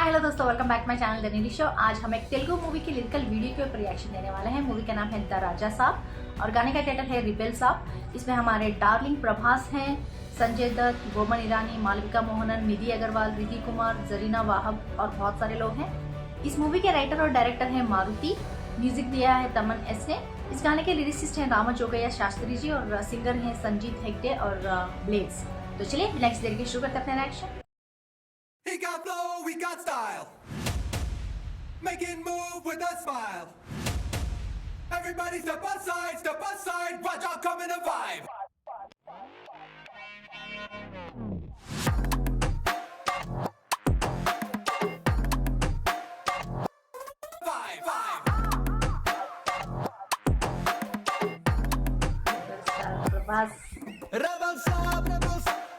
Hello दोस्तों, welcome back my channel the नीली show. आज हम एक तेलुगु मूवी की लिरिकल वीडियो के ऊपर रिएक्शन देने वाले हैं। मूवी का नाम है द राजा साहब और गाने का टाइटल है रिबेल साहब। इसमें हमारे डार्लिंग प्रभास हैं, संजय दत्त, बोमन ईरानी, मालविका मोहनन, निधि अग्रवाल, रिद्धि कुमार, जरीना वाहब और बहुत सारे लोग हैं। इस मूवी के राइटर और डायरेक्टर हैं मारुति। म्यूजिक दिया है तमन एस ने। इस गाने के लिरिसिस्ट हैं रामजोगैया शास्त्री जी और सिंगर हैं संजीत हेगड़े और ब्लेड्स। तो चलिए नेक्स्ट देर के शुरू करते अपने reaction. He got flow, we got style. Making move with a smile. Everybody step aside, watch out, come in a vibe. Prabhas Rebels up,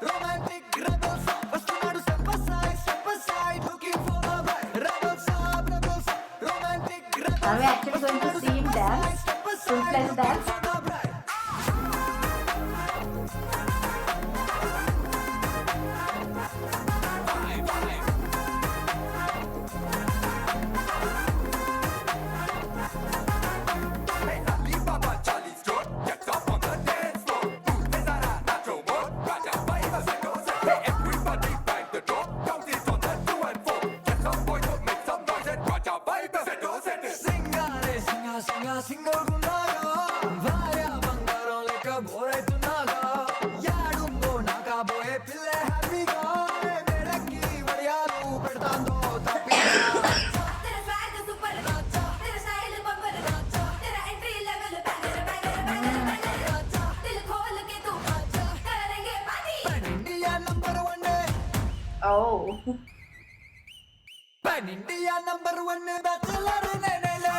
romantic rebels up. Vastunaadu step aside, looking for a vibe. Rebels up, romantic rebels Are up. we actually going to see him dance? Full-fledged dance? సింగల్గున్నాగా భార్య బంగారం లెక్క బోరైతున్నాగా యాడుందో నా కాబోయే పిల్లే హ్యాపీగా మెడకి వడియాలు పెడతాందో India number one Oh. पैन इंडिया नंबर वन बैचलर नेनेले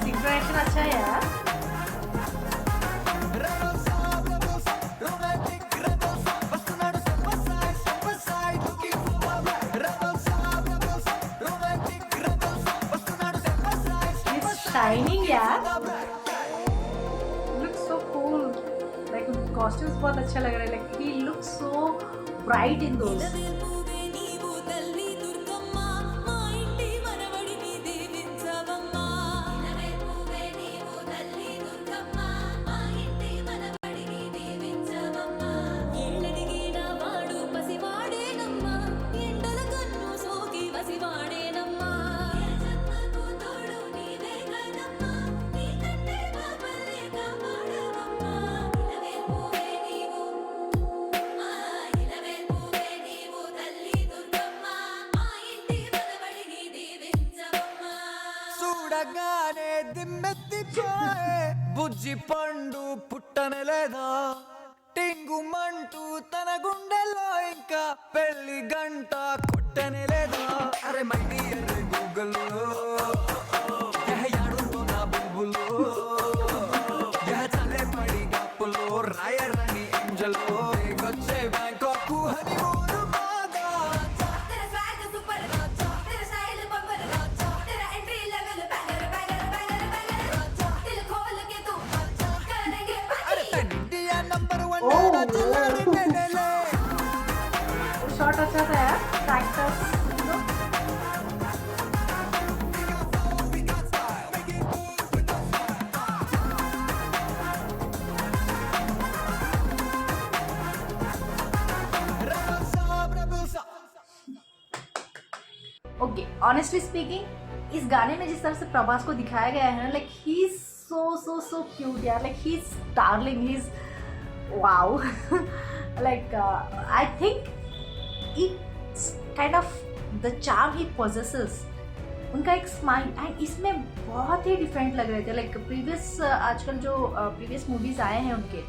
सिंक्रोनाइजेशन अच्छा है यार। रोमांटिक रेबल्स वस्तुनाडु step aside looking for a vibe. Rebels up, romantic rebels वस्तुनाडु step aside He's shining यार। Looks so cool। Like costumes बहुत अच्छा लग रहा है। Like he looks so bright in those। చూడగానే దిమ్మెత్తిపోయే బుజ్జి పండు పుట్టనే లేదా టింగుమంటూ తన గుండెలో ఇంకా పెళ్లి గంట కొట్టనే లేదా అరే మై డియర్ గూగుల్ యాడుందో నా బుల్బులు చలే పడి గప్పులు రాయరని ఏంజలో వచ్చే బ్యాంకాక్ హనీమూన్ బాగా इंडिया नंबर वन शॉट अच्छा था यार। ट्रैक्टर्स ओके, ऑनेस्टली स्पीकिंग इस गाने में जिस तरह से प्रभास को दिखाया गया है ना, like he is so cute यार। Like he is darling, he is wow. Like I think it's kind of the charm he possesses, उनका एक स्माइल एंड इसमें बहुत ही डिफरेंट लग रहे थे। लाइक प्रीवियस आजकल जो प्रीवियस मूवीज आए हैं उनके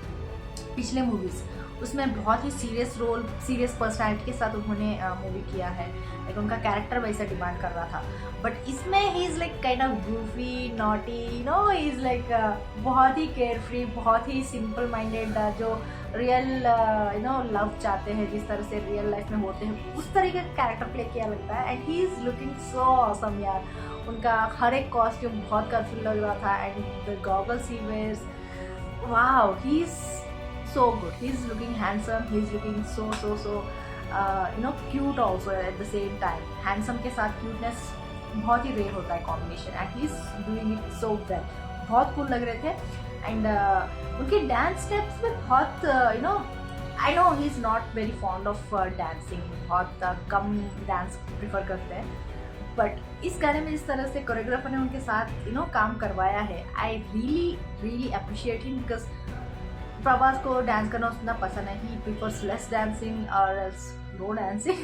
पिछले मूवीज, उसमें बहुत ही सीरियस रोल, सीरियस पर्सनैलिटी के साथ उन्होंने मूवी किया है। लाइक उनका कैरेक्टर वैसा डिमांड कर रहा था, बट इसमें ही is like kind of Goofy, naughty, you know, he is like बहुत ही केयर फ्री, बहुत ही सिंपल माइंडेड, जो रियल यू नो लव चाहते हैं, जिस तरह से रियल लाइफ में होते हैं, उस तरीके का कैरेक्टर प्ले किया लगता है। And he is looking so awesome यार। उनका हर एक कॉस्ट्यूम बहुत कलरफुल लग रहा था and the goggles he wears, wow, he's so good. He's looking handsome. He's looking so cute also at the same time. Handsome के साथ cuteness बहुत ही रेयर होता है combination, and he is doing it so well. बहुत cool लग रहे थे. And उनके डांस स्टेप्स में बहुत I know he is not very fond of dancing, बहुत कम डांस प्रिफर करते हैं, बट इस गाने में जिस तरह से कोरियोग्राफर ने उनके साथ काम करवाया है, I really appreciate him, because Prabhas को डांस करना उतना पसंद है. ही प्रिफर्स लेस डांसिंग और नो डांसिंग,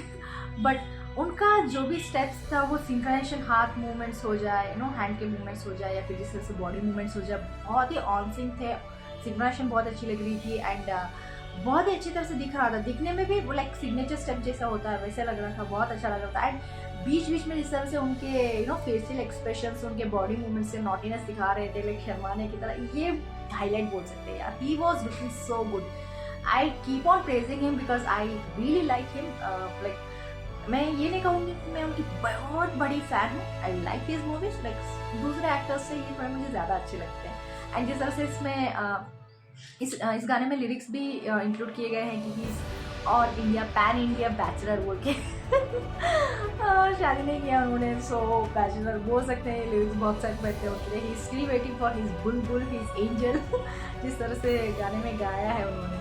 बट उनका जो भी स्टेप्स था वो सिंक्रोनाइजेशन, हाथ मूवमेंट्स हो जाए, हैंड के मूवमेंट्स हो जाए, या फिर जिस तरह से बॉडी मूवमेंट्स हो जाए, बहुत ही ऑन सिंक थे. सिंक्रोनाइजेशन बहुत अच्छी लग रही थी, एंड बहुत ही अच्छी तरह से दिख रहा था. दिखने में भी वो लाइक सिग्नेचर स्टेप जैसा होता है वैसे लग रहा था, बहुत अच्छा लग रहा था. एंड बीच बीच में जिस तरह से उनके फेशियल एक्सप्रेशंस, उनके बॉडी मूवमेंट्स से नॉटीनेस दिखा रहे थे, लाइक शर्माने की तरह, ये हाईलाइट बोल सकते हैं यार. He was looking so good. I keep on praising him because I really like him. Like मैं ये नहीं कहूँगी कि मैं उनकी बहुत बड़ी फ़ैन हूँ. I like his movies, like दूसरे एक्टर्स से ये थोड़े मुझे ज़्यादा अच्छे लगते हैं. एंड जिस तरह से इसमें इस गाने में लिरिक्स भी इंक्लूड किए गए हैं कि ही इज़ और इंडिया पैन इंडिया बैचलर बोल के शादी नहीं किया उन्होंने, सो बैचलर बोल सकते हैं. लिरिक्स बहुत सेट बैठते होते हैं. He still waiting for his Bulbul, his angel, जिस तरह से गाने में गाया है उन्होंने,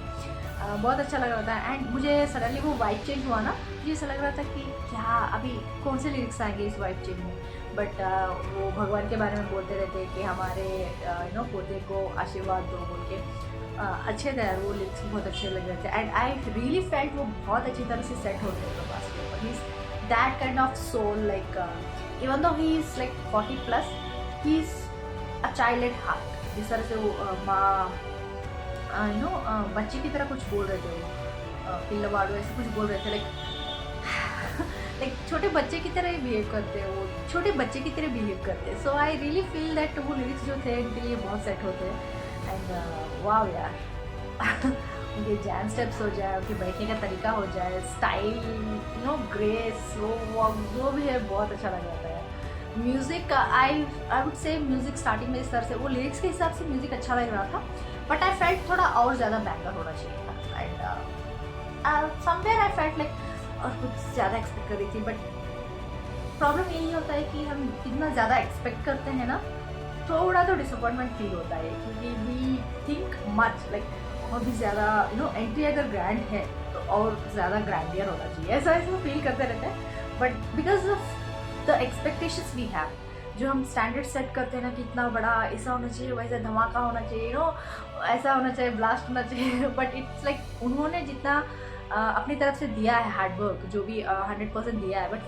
बहुत अच्छा लग रहा था. एंड मुझे सडनली वो वाइब चेंज हुआ ना, मुझे ऐसा लग रहा था कि क्या अभी कौन से लिरिक्स आएंगे इस वाइब चेंज में. बट वो भगवान के बारे में बोलते रहते कि हमारे पोते को आशीर्वाद दो बोल के, अच्छे थे वो लिरिक्स, बहुत अच्छे लग रहे थे. एंड आई रियली फेल्ट वो बहुत अच्छी तरह से सेट होते हैं प्रभास के ऊपर. He is that kind of soul, like even though he is like 40+, he is a child at heart. जिस तरह से वो माँ बच्चे की तरह कुछ बोल रहे थे, वो पिल्लवाड़ो ऐसे कुछ बोल रहे थे, लाइक छोटे बच्चे की तरह ही बिहेव करते हैं, वो छोटे बच्चे की तरह बिहेव करते हैं. सो आई रियली फील दैट वो लिरिक्स जो थे इनके लिए बहुत सेट होते हैं. एंड वाव यार, उनके जैम स्टेप्स हो जाए, उनके बैठने का तरीका हो जाए, स्टाइल, ग्रेस, वो जो भी है बहुत अच्छा लग जाता है. Music I would say music starting में इस तरह से वो लिरिक्स के हिसाब से म्यूज़िक अच्छा लग रहा था, बट आई फेल्ट थोड़ा और ज़्यादा बैंगर होना चाहिए था. And somewhere I felt like और कुछ ज़्यादा एक्सपेक्ट कर रही थी. बट प्रॉब्लम यही होता है कि हम इतना ज़्यादा एक्सपेक्ट करते हैं ना, थोड़ा तो डिसअपॉइंटमेंट फील होता है, क्योंकि वी थिंक मच लाइक और भी ज़्यादा एंट्री अगर ग्रैंड है तो और ज़्यादा ग्रैंडियर होना चाहिए, ऐसा फील करते रहते हैं. But because of the expectations we have, जो हम स्टैंडर्ड सेट करते हैं ना कि इतना बड़ा ऐसा होना चाहिए, वैसा धमाका होना चाहिए, ऐसा होना चाहिए, ब्लास्ट होना चाहिए. बट इट्स लाइक उन्होंने जितना अपनी तरफ से दिया है हार्डवर्क, जो भी 100% दिया है, बट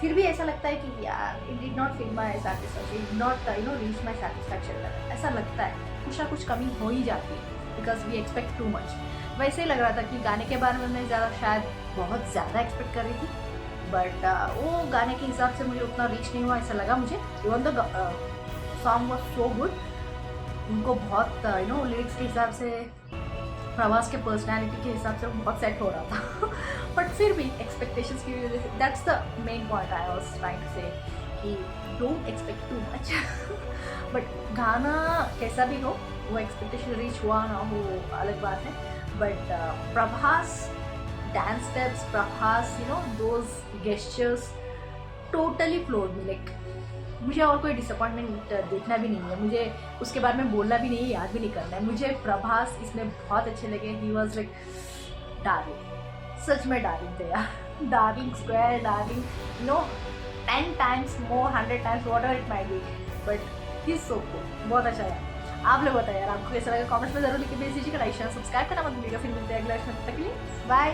फिर भी ऐसा लगता है कि यार it did not feel my satisfaction, it did not reach my satisfaction level. ऐसा लगता है कुछ ना कुछ कमी हो ही जाती है, because we expect too much. वैसे ही लग रहा था कि गाने के बारे में मैं ज़्यादा शायद बहुत ज़्यादा एक्सपेक्ट कर रही थी, बट वो गाने के हिसाब से मुझे उतना रीच नहीं हुआ ऐसा लगा मुझे. Even the song was so good, उनको बहुत लिरिक्स के हिसाब से, प्रभास के पर्सनैलिटी के हिसाब से बहुत सेट हो रहा था. बट फिर भी एक्सपेक्टेशंस की वजह से, that's the main point I was trying to say कि don't expect too much. But गाना कैसा भी हो, वो एक्सपेक्टेशन रीच हुआ ना हो अलग बात है. But Prabhas dance steps, Prabhas, those gestures totally floored me. Like मुझे और कोई डिसअपॉइंटमेंट देखना भी नहीं है, मुझे उसके बारे में बोलना भी नहीं है, याद भी नहीं करना है. मुझे प्रभास इसमें बहुत अच्छे लगे. ही वॉज लाइक डार्लिंग, सच में डार्लिंग थे यार. Darling square, darling 10 times more, 100 times, whatever it might be, but he's so cool. बहुत अच्छा है. आप लोग बताइए यार आपको कैसा लगा, कमेंट्स में जरूर लिख के भेज दीजिएगा. लाइक शेयर सब्सक्राइब करना मत भूलिएगा. फिर मिलते हैं अगले वीडियो में, तब तक के लिए बाय.